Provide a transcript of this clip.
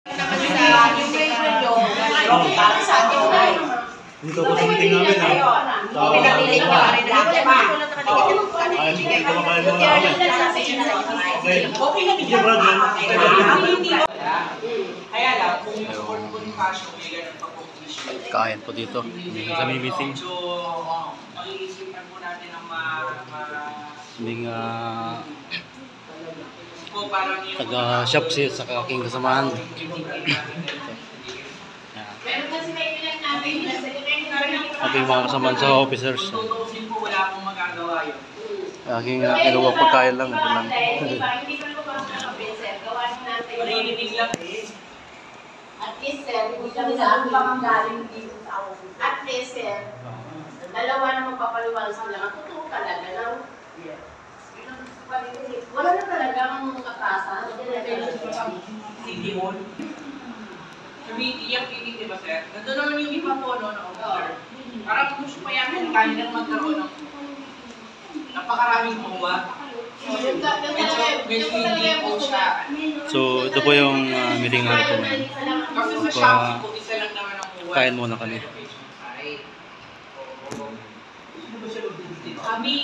Dito po sa meeting namin ha. Pinapili ka rin na rin ba? Hindi ka makain mo na kami. Okay na bigyan mo. Kaya lang, kung yung support po ni Fashion, may ganun pa po issue. Kain po dito. Dito sa may meeting. So, mag-iisipan po natin ang Bing taga-shop siya sa aking kasamahan. Aking mga kasamahan sa officers. Tutuusin po, wala akong magagawa yun. Aking kinuha pagkain lang. Marinig lang. At least, sir, hindi kami saan pa mang galing dito sa ako. At least, sir, dalawa na magpapaliwanag sa lang. Totoo talaga lang. Wala na talaga ang katasan. Hindi mo. Sabi, iyak hindi ba, sir? Nandun naman yung iba po, no, na officer. Parang gusto pa yan, kaya nang magkaroon ng napakaraming kuha. Medyo hindi po siya. So, ito po yung meeting natin po ngayon. Kasi sa Shopee po, isa lang naman ang kuha. Kain muna kami. Kami,